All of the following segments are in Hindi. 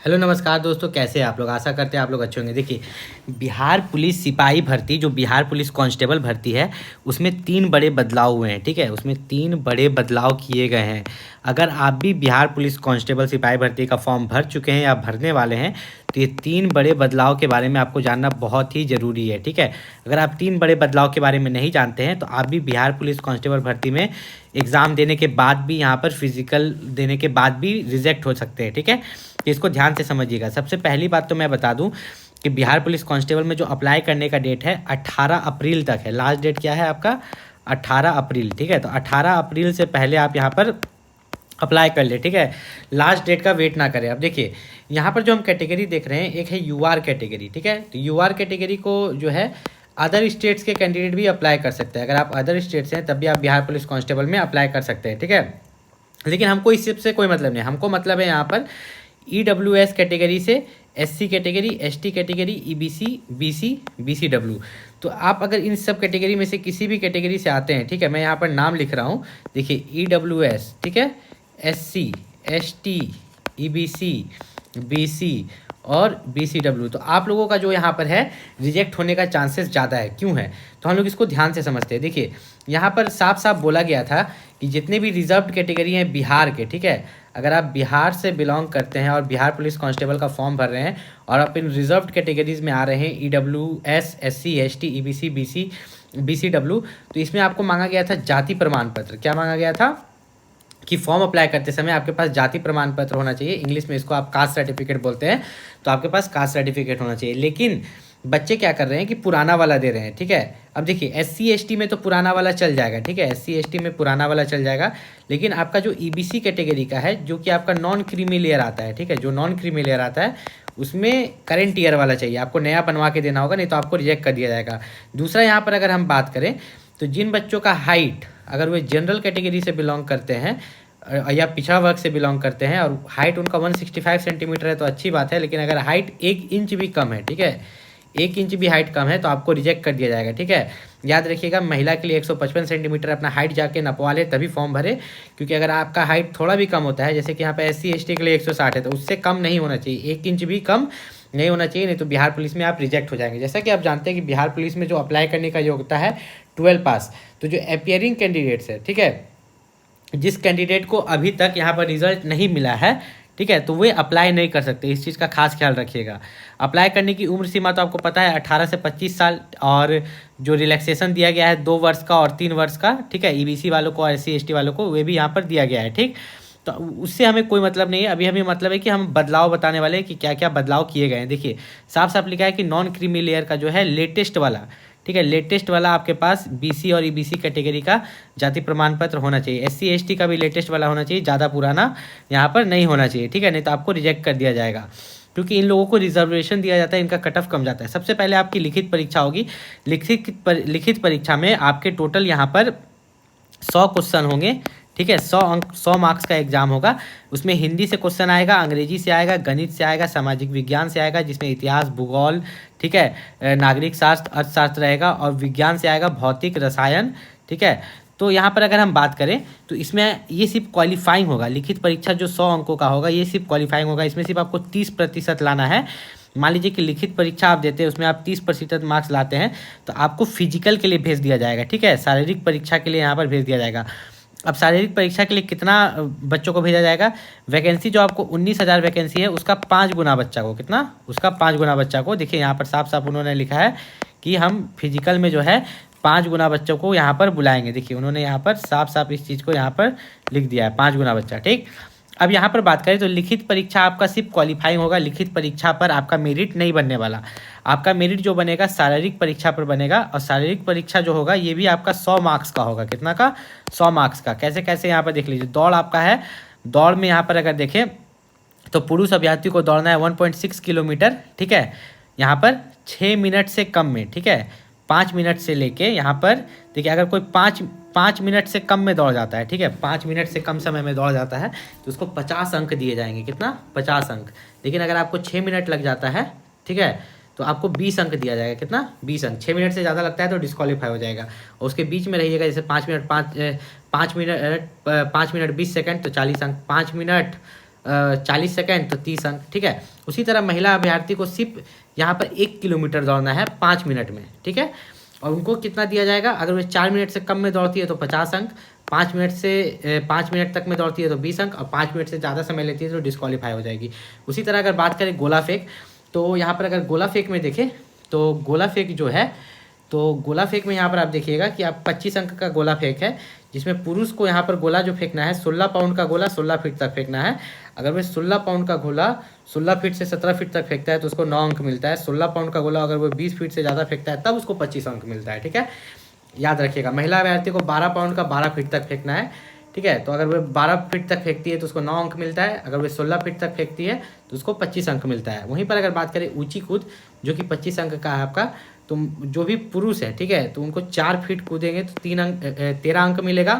हेलो नमस्कार दोस्तों, कैसे हैं आप लोग। आशा करते हैं आप लोग अच्छे होंगे। देखिए, बिहार पुलिस सिपाही भर्ती जो बिहार पुलिस कांस्टेबल भर्ती है उसमें 3 बड़े बदलाव हुए हैं। ठीक है, उसमें 3 बड़े बदलाव किए गए हैं। अगर आप भी बिहार पुलिस कांस्टेबल सिपाही भर्ती का फॉर्म भर चुके हैं या भरने वाले हैं तो ये 3 बड़े बदलाव के बारे में आपको जानना बहुत ही ज़रूरी है। ठीक है, अगर आप 3 बड़े बदलाव के बारे में नहीं जानते हैं तो आप भी बिहार पुलिस कांस्टेबल भर्ती में एग्ज़ाम देने के बाद भी यहाँ पर फिजिकल देने के बाद भी रिजेक्ट हो सकते हैं। ठीक है, तो इसको ध्यान से समझिएगा। सबसे पहली बात तो मैं बता दूं कि बिहार पुलिस कांस्टेबल में जो अप्लाई करने का डेट है 18 अप्रैल तक है। लास्ट डेट क्या है आपका? 18 अप्रैल। ठीक है, तो 18 अप्रैल से पहले आप यहाँ पर अप्लाई कर ले। ठीक है, लास्ट डेट का वेट ना करें। अब देखिए, यहाँ पर जो हम कैटेगरी देख रहे हैं, एक है यूआर कैटेगरी। ठीक है, तो यूआर कैटेगरी को जो है अदर स्टेट्स के कैंडिडेट भी अप्लाई कर सकते हैं। अगर आप अदर स्टेट से हैं तब भी आप बिहार पुलिस कांस्टेबल में अप्लाई कर सकते हैं। ठीक है, लेकिन हमको इस से कोई मतलब नहीं। हमको मतलब है यहाँ पर EWS कैटेगरी से SC category, ST category, EBC, BC, BCW। तो आप अगर इन सब कैटेगरी में से किसी भी कैटेगरी से आते हैं, ठीक है, मैं यहाँ पर नाम लिख रहा हूँ। देखिए, EWS, ठीक है, SC, ST, EBC, BC और BCW, तो आप लोगों का जो यहाँ पर है रिजेक्ट होने का चांसेस ज़्यादा है। क्यों है? तो हम लोग इसको ध्यान से समझते हैं। देखिए, यहाँ पर साफ साफ बोला गया था कि जितने भी रिजर्व्ड कैटेगरी हैं बिहार के, ठीक है, अगर आप बिहार से बिलोंग करते हैं और बिहार पुलिस कांस्टेबल का फॉर्म भर रहे हैं और आप इन रिजर्व्ड कैटेगरीज में आ रहे हैं, EWS, SC, ST, EBC, BC, BCW, तो इसमें आपको मांगा गया था जाति प्रमाण पत्र। क्या मांगा गया था? कि फॉर्म अप्लाई करते समय आपके पास जाति प्रमाण पत्र होना चाहिए। इंग्लिश में इसको आप कास्ट सर्टिफिकेट बोलते हैं, तो आपके पास कास्ट सर्टिफिकेट होना चाहिए। लेकिन बच्चे क्या कर रहे हैं कि पुराना वाला दे रहे हैं। ठीक है, अब देखिए, SC ST में तो पुराना वाला चल जाएगा। ठीक है, SC ST में पुराना वाला चल जाएगा, लेकिन आपका जो EBC कैटेगरी का है, जो कि आपका नॉन क्रीमी लेयर आता है, ठीक है, जो नॉन क्रीमी लेयर आता है उसमें करेंट ईयर वाला चाहिए। आपको नया बनवा के देना होगा, नहीं तो आपको रिजेक्ट कर दिया जाएगा। दूसरा, यहाँ पर अगर हम बात करें तो जिन बच्चों का हाइट, अगर वे जनरल कैटेगरी से बिलोंग करते हैं या पिछड़ा वर्ग से बिलोंग करते हैं और हाइट उनका 165 सेंटीमीटर है तो अच्छी बात है, लेकिन अगर हाइट 1 इंच भी कम है, ठीक है, 1 इंच भी हाइट कम है तो आपको रिजेक्ट कर दिया जाएगा। ठीक है, याद रखिएगा, महिला के लिए 155 सेंटीमीटर अपना हाइट जाके नपवा ले तभी फॉर्म भरे, क्योंकि अगर आपका हाइट थोड़ा भी कम होता है, जैसे कि यहाँ पे SC ST के लिए 160 है, तो उससे कम नहीं होना चाहिए, 1 इंच भी कम नहीं होना चाहिए, नहीं तो बिहार पुलिस में आप रिजेक्ट हो जाएंगे। जैसा कि आप जानते हैं कि बिहार पुलिस में जो अप्लाई करने का योग्यता है 12 पास। तो जो अपियरिंग कैंडिडेट्स है, ठीक है, जिस कैंडिडेट को अभी तक यहाँ पर रिजल्ट नहीं मिला है, ठीक है, तो वे अप्लाई नहीं कर सकते। इस चीज़ का खास ख्याल रखिएगा। अप्लाई करने की उम्र सीमा तो आपको पता है 18 से 25 साल, और जो रिलैक्सेशन दिया गया है 2 वर्ष का और 3 वर्ष का, ठीक है, EBC वालों को और SC ST वालों को वे भी यहाँ पर दिया गया है। ठीक, तो उससे हमें कोई मतलब नहीं है। अभी हमें मतलब है कि हम बदलाव बताने वाले हैं कि क्या क्या बदलाव किए गए हैं। देखिए, साफ साफ लिखा है कि नॉन क्रीमी लेयर का जो है लेटेस्ट वाला, ठीक है, लेटेस्ट वाला आपके पास BC और EBC कैटेगरी का जाति प्रमाण पत्र होना चाहिए। SC ST का भी लेटेस्ट वाला होना चाहिए, ज़्यादा पुराना यहाँ पर नहीं होना चाहिए। ठीक है, नहीं तो आपको रिजेक्ट कर दिया जाएगा, क्योंकि इन लोगों को रिजर्वेशन दिया जाता है, इनका कट ऑफ कम जाता है। सबसे पहले आपकी लिखित परीक्षा होगी। लिखित परीक्षा में आपके टोटल यहाँ पर 100 क्वेश्चन होंगे। ठीक है, 100 अंक, 100 मार्क्स का एग्जाम होगा। उसमें हिंदी से क्वेश्चन आएगा, अंग्रेजी से आएगा, गणित से आएगा, सामाजिक विज्ञान से आएगा जिसमें इतिहास, भूगोल, ठीक है, नागरिक शास्त्र, अर्थशास्त्र रहेगा, और विज्ञान से आएगा भौतिक, रसायन। ठीक है, तो यहाँ पर अगर हम बात करें तो इसमें ये सिर्फ क्वालिफाइंग होगा। लिखित परीक्षा जो 100 अंकों का होगा ये सिर्फ क्वालिफाइंग होगा। इसमें सिर्फ आपको 30% लाना है। मान लीजिए कि लिखित परीक्षा आप देते हैं, उसमें आप 30% मार्क्स लाते हैं तो आपको फिजिकल के लिए भेज दिया जाएगा। ठीक है, शारीरिक परीक्षा के लिए यहाँ पर भेज दिया जाएगा। अब शारीरिक परीक्षा के लिए कितना बच्चों को भेजा जाएगा? वैकेंसी जो आपको 19,000 वैकेंसी है उसका 5 गुना बच्चा को, कितना? उसका 5 गुना बच्चा को। देखिए, यहाँ पर साफ साफ उन्होंने लिखा है कि हम फिजिकल में जो है 5 गुना बच्चों को यहाँ पर बुलाएंगे। देखिए, उन्होंने यहाँ पर साफ साफ इस चीज़ को यहाँ पर लिख दिया है, 5 गुना बच्चा। ठीक, अब यहाँ पर बात करें तो लिखित परीक्षा आपका सिर्फ क्वालिफाइंग होगा। लिखित परीक्षा पर आपका मेरिट नहीं बनने वाला। आपका मेरिट जो बनेगा शारीरिक परीक्षा पर बनेगा, और शारीरिक परीक्षा जो होगा ये भी आपका 100 मार्क्स का होगा। कितना का? 100 मार्क्स का। कैसे कैसे यहाँ पर देख लीजिए। दौड़ आपका है, दौड़ में यहाँ पर अगर देखें तो पुरुष अभ्यर्थी को दौड़ना है 1.6 किलोमीटर। ठीक है, यहाँ पर 6 मिनट से कम में, ठीक है, 5 मिनट से लेके यहाँ पर देखिए, अगर कोई 5 मिनट से कम में दौड़ जाता है, ठीक है, 5 मिनट से कम समय में दौड़ जाता है तो उसको 50 अंक दिए जाएंगे। कितना? 50 अंक। लेकिन अगर आपको 6 मिनट लग जाता है, ठीक है, तो आपको 20 अंक दिया जाएगा। कितना? 20 अंक। 6 मिनट से ज़्यादा लगता है तो डिस्क्वालीफाई हो जाएगा। और उसके बीच में रहिएगा, जैसे 5 मिनट 20 सेकंड तो 40 अंक, 5 मिनट 40 सेकेंड तो 30 अंक, ठीक है। उसी तरह महिला अभ्यर्थी को सिर्फ यहाँ पर 1 किलोमीटर दौड़ना है 5 मिनट में, ठीक है। और उनको कितना दिया जाएगा, अगर वे 4 मिनट से कम में दौड़ती है तो 50 अंक, 5 मिनट तक में दौड़ती है तो 20 अंक, और 5 मिनट से ज़्यादा समय लेती है तो डिस्क्वालीफाई हो जाएगी। उसी तरह अगर बात करें गोला फेंक, तो यहाँ पर अगर गोला फेंक में देखें तो गोला फेंक जो है, तो गोला फेंक में यहाँ पर आप देखिएगा कि आप 25 अंक का गोला फेंक है, जिसमें पुरुष को यहाँ पर गोला जो फेंकना है 16 पाउंड का गोला 16 फीट तक फेंकना है। अगर वह 16 पाउंड का गोला 16 फीट से 17 फीट तक फेंकता है तो उसको 9 अंक मिलता है। 16 पाउंड का गोला अगर वो 20 फीट से ज़्यादा फेंकता है तब उसको 25 अंक मिलता है, ठीक है। याद रखिएगा, महिला अभ्यर्थी को 12 पाउंड का 12 फीट तक फेंकना है, ठीक है। तो अगर वह 12 फीट तक फेंकती है तो उसको 9 अंक मिलता है। अगर वह 16 फीट तक फेंकती है तो उसको 25 अंक मिलता है। वहीं पर अगर बात करें ऊंची कूद, जो कि 25 अंक का है आपका, तो जो भी पुरुष है, ठीक है, तो उनको 4 फीट कूदेंगे तो 13 अंक मिलेगा,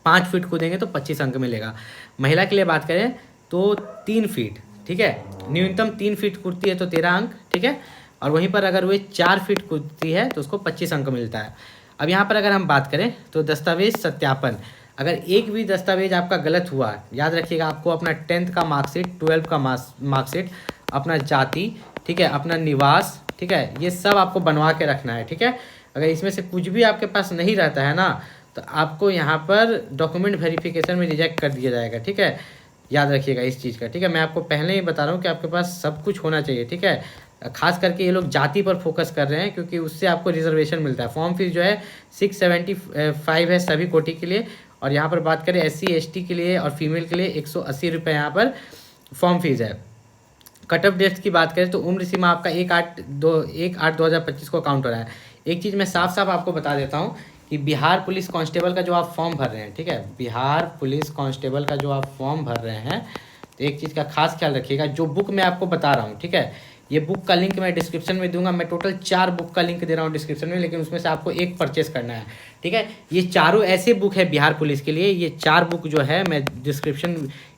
5 फीट कूदेंगे तो 25 अंक मिलेगा। महिला के लिए बात करें तो 3 फीट, ठीक है, न्यूनतम 3 फीट कूदती है तो 13 अंक, ठीक है। और वहीं पर अगर वे 4 फीट कूदती है तो उसको 25 अंक मिलता है। अब यहाँ पर अगर हम बात करें तो दस्तावेज सत्यापन, अगर एक भी दस्तावेज आपका गलत हुआ, याद रखिएगा आपको अपना 10th का मार्कशीट, 12th का मार्कशीट, अपना जाति, ठीक है, अपना निवास, ठीक है, ये सब आपको बनवा के रखना है, ठीक है। अगर इसमें से कुछ भी आपके पास नहीं रहता है ना, तो आपको यहाँ पर डॉक्यूमेंट वेरिफिकेशन में रिजेक्ट कर दिया जाएगा, ठीक है। याद रखिएगा इस चीज़ का, ठीक है। मैं आपको पहले ही बता रहा हूँ कि आपके पास सब कुछ होना चाहिए, ठीक है। खास करके ये लोग जाति पर फोकस कर रहे हैं क्योंकि उससे आपको रिजर्वेशन मिलता है। फॉर्म फीस जो है 675 है सभी कोटि के लिए, और यहाँ पर बात करें SC ST के लिए और फीमेल के लिए 180 रुपये यहाँ पर फॉर्म फीस है। कट ऑफ डेट्स की बात करें तो उम्र सीमा आपका 1/8/2025 को काउंट हो रहा है। एक चीज़ मैं साफ साफ आपको बता देता हूँ कि बिहार पुलिस कांस्टेबल का जो आप फॉर्म भर रहे हैं, ठीक है, बिहार पुलिस कांस्टेबल का जो आप फॉर्म भर रहे हैं, तो एक चीज़ का खास ख्याल रखिएगा, जो बुक मैं आपको बता रहा हूँ, ठीक है, ये बुक का लिंक मैं डिस्क्रिप्शन में दूंगा। मैं टोटल 4 बुक का लिंक दे रहा हूँ डिस्क्रिप्शन में, लेकिन उसमें से आपको एक परचेस करना है, ठीक है। ये चारों ऐसे बुक है बिहार पुलिस के लिए, ये 4 बुक जो है मैं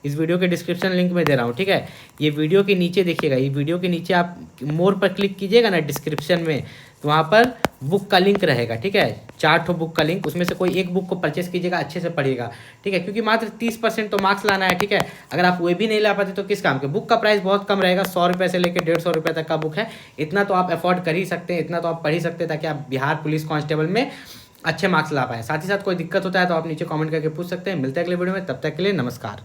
इस वीडियो के डिस्क्रिप्शन लिंक में दे रहा हूँ, ठीक है। ये वीडियो के नीचे देखिएगा, ये वीडियो के नीचे आप मोर पर क्लिक कीजिएगा ना डिस्क्रिप्शन में, तो वहाँ पर बुक का लिंक रहेगा, ठीक है, 4 बुक का लिंक, उसमें से कोई एक बुक को परचेस कीजिएगा, अच्छे से पढ़िएगा, ठीक है, क्योंकि मात्र 30% तो मार्क्स लाना है, ठीक है। अगर आप वो भी नहीं ला पाते तो किस काम के। बुक का प्राइस बहुत कम रहेगा, 100 रुपये से लेकर 150 रुपये तक का बुक है। इतना तो आप अफोर्ड कर ही सकते हैं, इतना तो आप पढ़ ही सकते हैं ताकि आप बिहार पुलिस कांस्टेबल में अच्छे मार्क्स ला पाएँ। साथ ही साथ कोई दिक्कत होता है तो आप नीचे कमेंट करके पूछ सकते हैं। मिलते हैं अगले वीडियो में, तब तक के लिए नमस्कार।